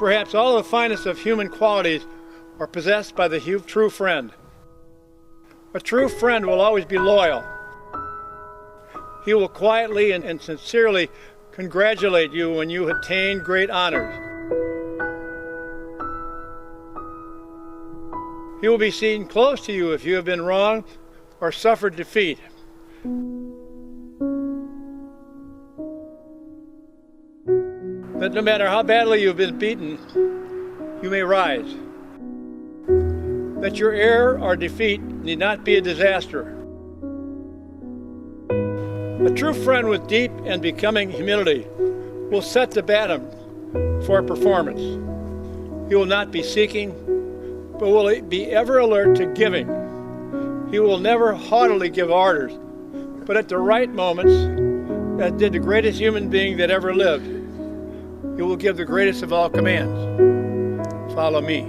perhaps all the finest of human qualities are possessed by the true friend. A true friend will always be loyal. He will quietly and sincerely congratulate you when you attain great honors. He will be seen close to you if you have been wronged or suffered defeat. But no matter how badly you've been beaten, you may rise. That your error or defeat need not be a disaster. A true friend with deep and becoming humility will set the baton for performance. He will not be seeking, but will be ever alert to giving. He will never haughtily give orders, but at the right moments, as did the greatest human being that ever lived, he will give the greatest of all commands. Follow me.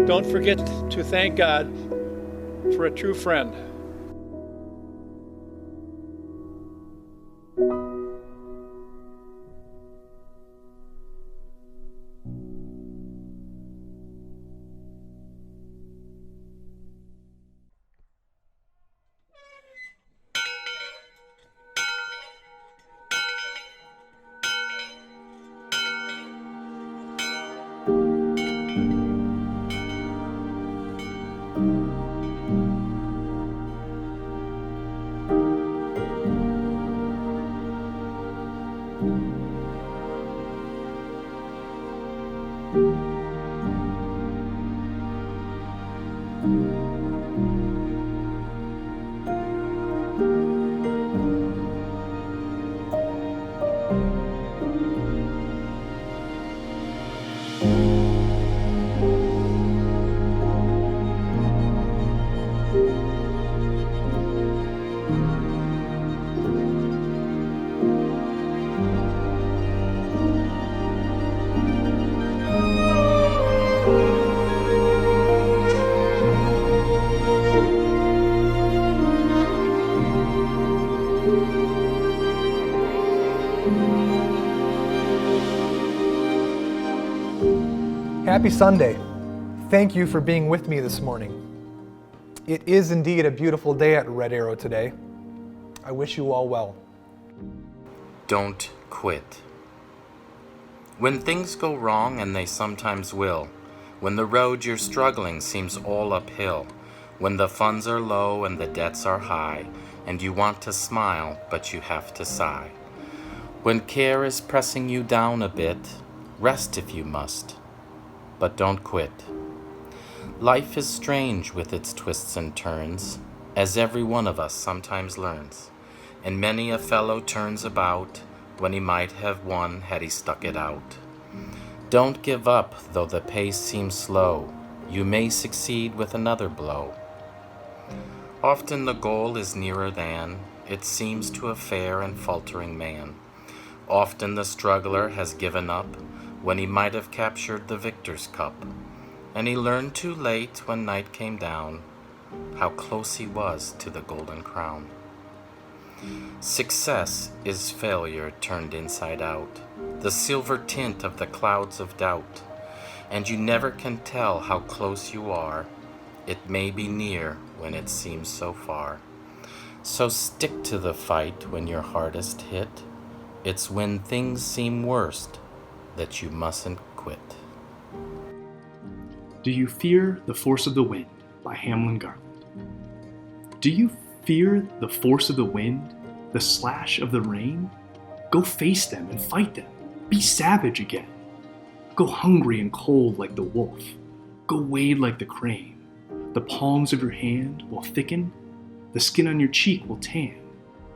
Don't forget to thank God for a true friend. Happy Sunday. Thank you for being with me this morning. It is indeed a beautiful day at Red Arrow today. I wish you all well. Don't quit. When things go wrong, and they sometimes will, when the road you're struggling seems all uphill, when the funds are low and the debts are high, and you want to smile, but you have to sigh. When care is pressing you down a bit, rest if you must, but don't quit. Life is strange with its twists and turns, as every one of us sometimes learns, and many a fellow turns about when he might have won had he stuck it out. Don't give up, though the pace seems slow. You may succeed with another blow. Often the goal is nearer than it seems to a fair and faltering man. Often the struggler has given up when he might have captured the victor's cup, and he learned too late when night came down how close he was to the golden crown. Success is failure turned inside out, the silver tint of the clouds of doubt, and you never can tell how close you are. It may be near when it seems so far. So stick to the fight when you're hardest hit. It's when things seem worst that you mustn't quit. Do you fear the force of the wind by Hamlin Garland? Do you fear the force of the wind, the slash of the rain? Go face them and fight them. Be savage again. Go hungry and cold like the wolf. Go wade like the crane. The palms of your hand will thicken. The skin on your cheek will tan.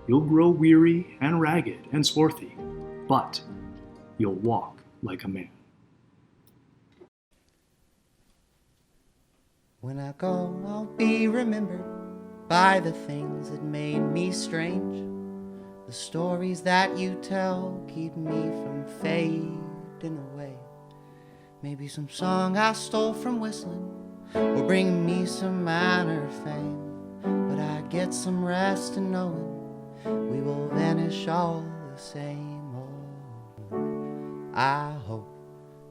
You'll grow weary and ragged and swarthy, but you'll walk like a man. When I go, I'll be remembered by the things that made me strange. The stories that you tell keep me from fading away. Maybe some song I stole from whistling will bring me some minor fame. But I get some rest in knowing we will vanish all the same. Oh. I hope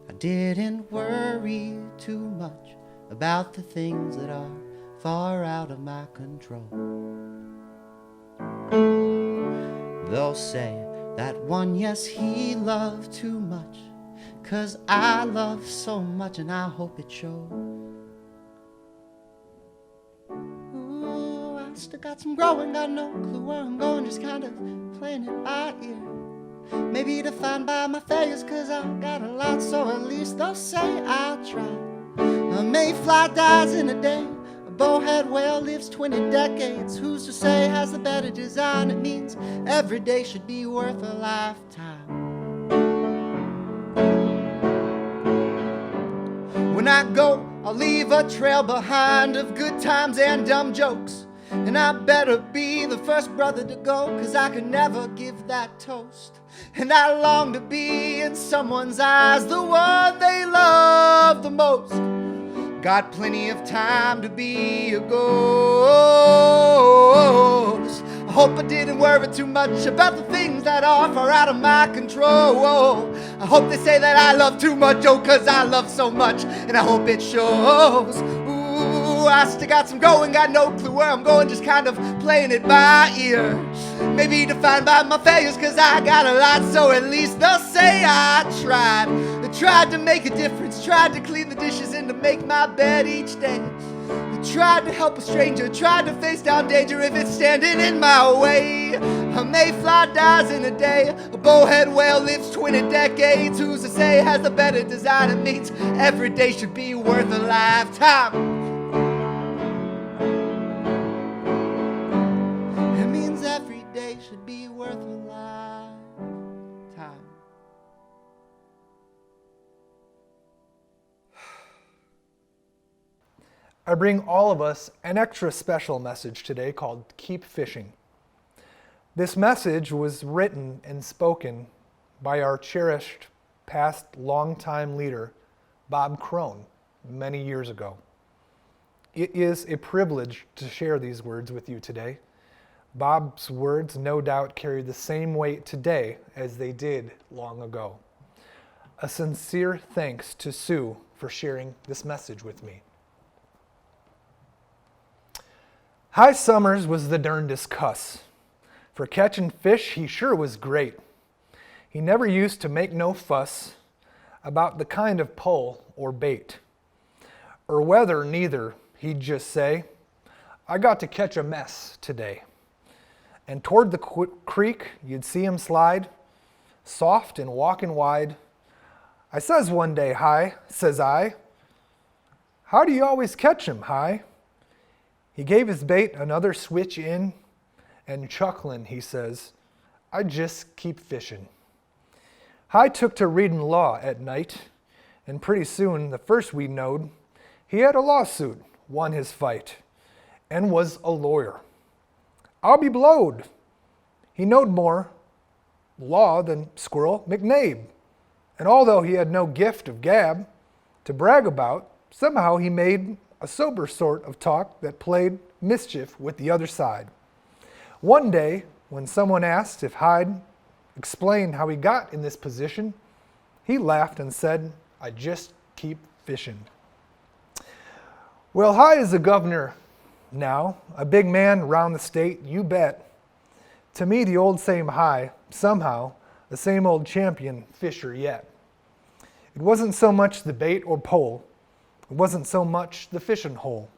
I didn't worry too much about the things that are far out of my control. They'll say that one, yes, he loved too much, 'cause I love so much, and I hope it shows. Ooh, I still got some growing, got no clue where I'm going, just kind of playing it by ear. Maybe defined by my failures, 'cause I got a lot, so at least they'll say I tried. A mayfly dies in a day, a bowhead whale lives 20 decades. Who's to say has the better design? It means every day should be worth a lifetime. When I go, I'll leave a trail behind of good times and dumb jokes. And I better be the first brother to go, 'cause I can never give that toast. And I long to be in someone's eyes, the one they love the most. Got plenty of time to be a ghost. I hope I didn't worry too much about the things that are far out of my control. I hope they say that I love too much, oh, 'cause I love so much, and I hope it shows. Ooh, I still got some going, got no clue where I'm going, just kind of playing it by ear. Maybe defined by my failures, 'cause I got a lot, so at least they'll say I tried. I tried to make a difference, tried to clean the dishes and to make my bed each day. I tried to help a stranger, tried to face down danger if it's standing in my way. A mayfly dies in a day, a bowhead whale lives 20 decades. Who's to say has the better design? It means every day should be worth a lifetime. It means every day should be worth a lifetime. I bring all of us an extra special message today called Keep Fishing. This message was written and spoken by our cherished past longtime leader, Bob Crone, many years ago. It is a privilege to share these words with you today. Bob's words no doubt carry the same weight today as they did long ago. A sincere thanks to Sue for sharing this message with me. Hy Summers was the darndest cuss. For catching fish, he sure was great. He never used to make no fuss about the kind of pole or bait, or whether neither. He'd just say, "I got to catch a mess today." And toward the creek, you'd see him slide, soft and walking wide. I says one day, "Hy," says I, "how do you always catch 'em, Hy?" He gave his bait another switch in, and chuckling, he says, "I just keep fishing." Hy took to reading law at night, and pretty soon, the first we knowed, he had a lawsuit, won his fight, and was a lawyer. I'll be blowed. He knowed more law than Squirrel McNabe, and although he had no gift of gab to brag about, somehow he made a sober sort of talk that played mischief with the other side. One day, when someone asked if Hyde explained how he got in this position, he laughed and said, "I just keep fishing." Well, Hy is a governor now, a big man round the state, you bet. To me, the old same Hy, somehow, the same old champion fisher yet. It wasn't so much the bait or pole, it wasn't so much the fishing hole.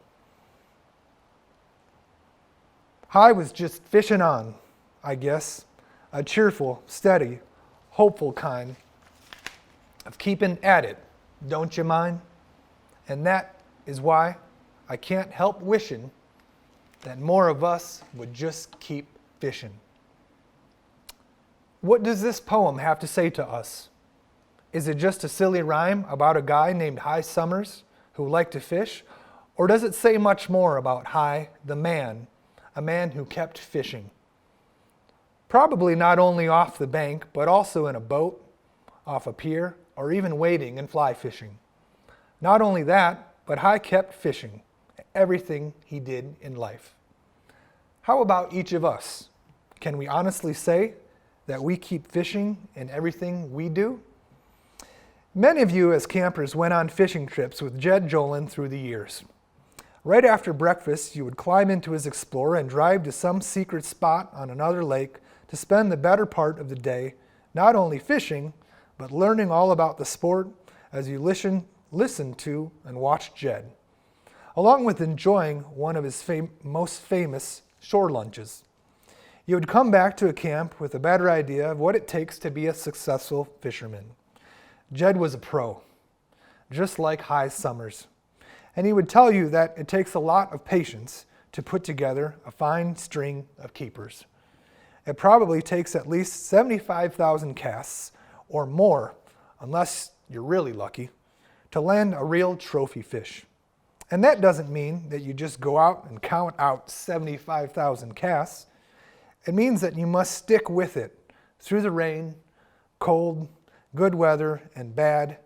Hy was just fishing on, I guess, a cheerful, steady, hopeful kind of keeping at it, don't you mind? And that is why I can't help wishing that more of us would just keep fishing. What does this poem have to say to us? Is it just a silly rhyme about a guy named Hy Summers who liked to fish? Or does it say much more about Hy, the man, a man who kept fishing? Probably not only off the bank, but also in a boat, off a pier, or even wading and fly fishing. Not only that, but Hy kept fishing, everything he did in life. How about each of us? Can we honestly say that we keep fishing in everything we do? Many of you as campers went on fishing trips with Jed Jolin through the years. Right after breakfast, you would climb into his Explorer and drive to some secret spot on another lake to spend the better part of the day not only fishing, but learning all about the sport as you listen to and watch Jed, along with enjoying one of his most famous shore lunches. You would come back to a camp with a better idea of what it takes to be a successful fisherman. Jed was a pro, just like High Summers, and he would tell you that it takes a lot of patience to put together a fine string of keepers. It probably takes at least 75,000 casts or more, unless you're really lucky, to land a real trophy fish. And that doesn't mean that you just go out and count out 75,000 casts. It means that you must stick with it through the rain, cold, good weather, and bad,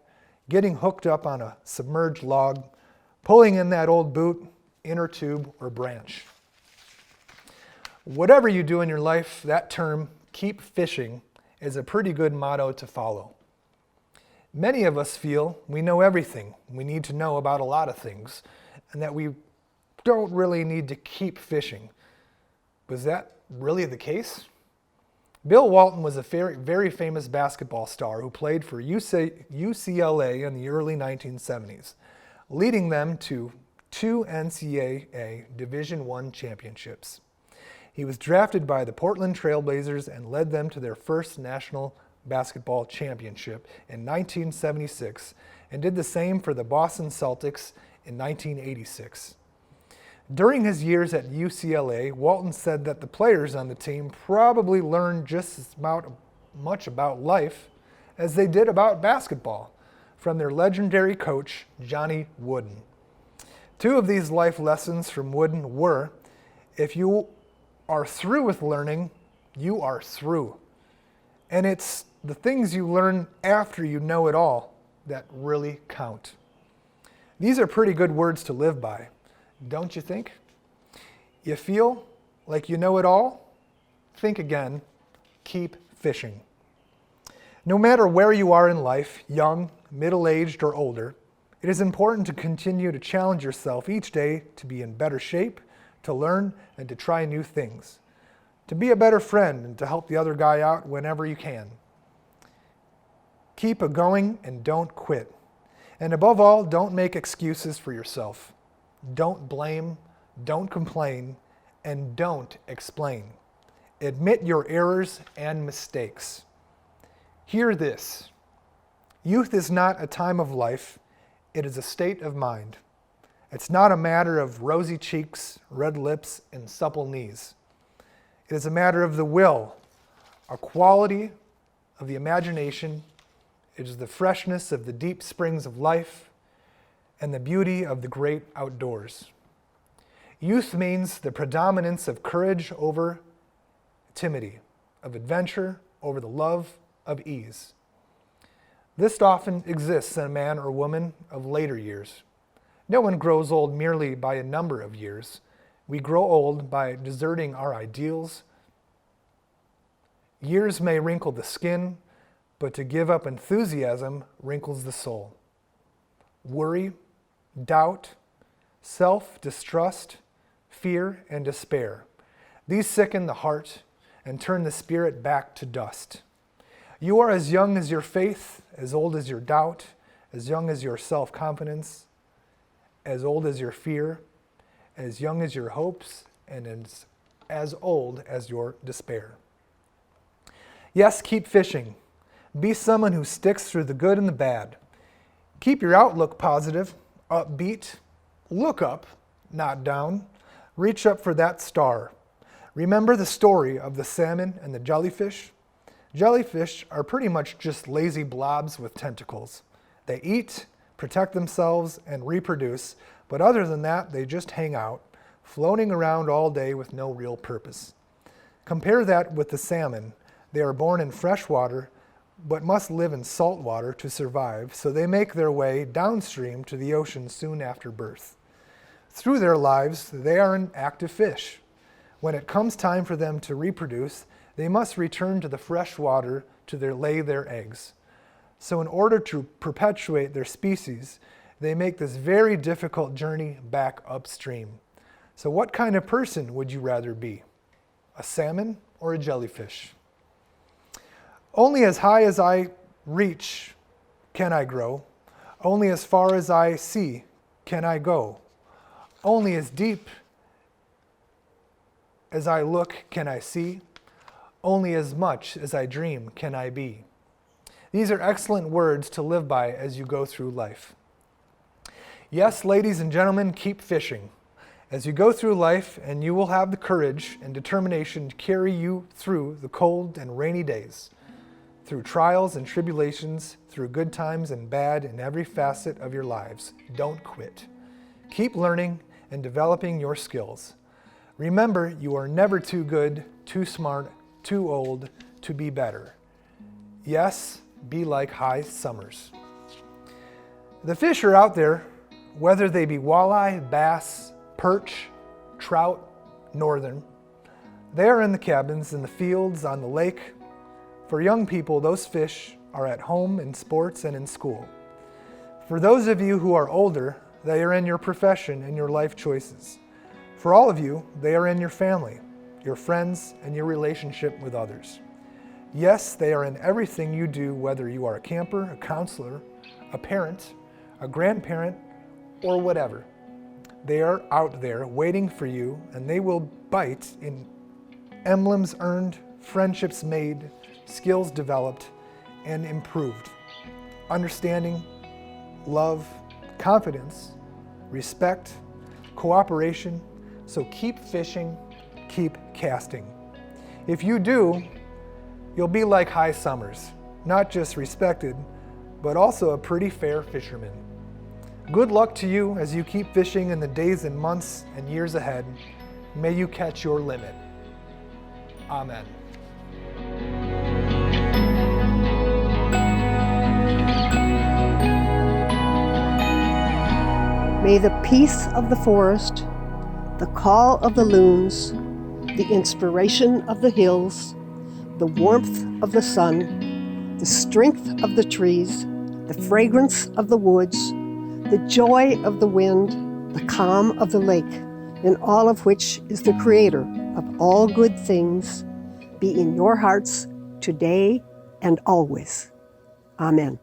getting hooked up on a submerged log, pulling in that old boot, inner tube, or branch. Whatever you do in your life, that term, keep fishing, is a pretty good motto to follow. Many of us feel we know everything we need to know about a lot of things, and that we don't really need to keep fishing. Was that really the case? Bill Walton was a very famous basketball star who played for UCLA in the early 1970s, leading them to 2 NCAA Division I championships. He was drafted by the Portland Trail Blazers and led them to their first national basketball championship in 1976 and did the same for the Boston Celtics in 1986. During his years at UCLA, Walton said that the players on the team probably learned just as much about life as they did about basketball from their legendary coach, Johnny Wooden. 2 of these life lessons from Wooden were, if you are through with learning, you are through. And it's the things you learn after you know it all that really count. These are pretty good words to live by, don't you think? You feel like you know it all? Think again. Keep fishing. No matter where you are in life, young, middle-aged, or older, it is important to continue to challenge yourself each day to be in better shape, to learn, and to try new things. To be a better friend and to help the other guy out whenever you can. Keep it going and don't quit. And above all, don't make excuses for yourself. Don't blame, don't complain, and don't explain. Admit your errors and mistakes. Hear this. Youth is not a time of life, it is a state of mind. It's not a matter of rosy cheeks, red lips, and supple knees. It is a matter of the will, a quality of the imagination. It is the freshness of the deep springs of life and the beauty of the great outdoors. Youth means the predominance of courage over timidity, of adventure over the love of ease. This often exists in a man or woman of later years. No one grows old merely by a number of years. We grow old by deserting our ideals. Years may wrinkle the skin, but to give up enthusiasm wrinkles the soul. Worry, doubt, self-distrust, fear, and despair. These sicken the heart and turn the spirit back to dust. You are as young as your faith, as old as your doubt, as young as your self-confidence, as old as your fear, as young as your hopes, and as old as your despair. Yes, keep fishing. Be someone who sticks through the good and the bad. Keep your outlook positive, upbeat. Look up, not down. Reach up for that star. Remember the story of the salmon and the jellyfish? Jellyfish are pretty much just lazy blobs with tentacles. They eat, protect themselves, and reproduce, but other than that, they just hang out, floating around all day with no real purpose. Compare that with the salmon. They are born in fresh water, but must live in salt water to survive, so they make their way downstream to the ocean soon after birth. Through their lives, they are an active fish. When it comes time for them to reproduce, they must return to the fresh water to lay their eggs. So in order to perpetuate their species, they make this very difficult journey back upstream. So what kind of person would you rather be? A salmon or a jellyfish? Only as high as I reach can I grow. Only as far as I see can I go. Only as deep as I look can I see. Only as much as I dream can I be. These are excellent words to live by as you go through life. Yes, ladies and gentlemen, keep fishing as you go through life, and you will have the courage and determination to carry you through the cold and rainy days, through trials and tribulations, through good times and bad in every facet of your lives. Don't quit. Keep learning and developing your skills. Remember, you are never too good, too smart, too old to be better. Yes, be like high summers. The fish are out there, whether they be walleye, bass, perch, trout, northern. They are in the cabins, in the fields, on the lake. For young people, those fish are at home, in sports, and in school. For those of you who are older, they are in your profession and your life choices. For all of you, they are in your family, your friends, and your relationship with others. Yes, they are in everything you do, whether you are a camper, a counselor, a parent, a grandparent, or whatever. They are out there waiting for you, and they will bite in emblems earned, friendships made, skills developed, and improved. Understanding, love, confidence, respect, cooperation. So keep fishing, keep casting. If you do, you'll be like high summers, not just respected, but also a pretty fair fisherman. Good luck to you as you keep fishing in the days and months and years ahead. May you catch your limit. Amen. May the peace of the forest, the call of the loons, the inspiration of the hills, the warmth of the sun, the strength of the trees, the fragrance of the woods, the joy of the wind, the calm of the lake, in all of which is the Creator of all good things, be in your hearts today and always. Amen.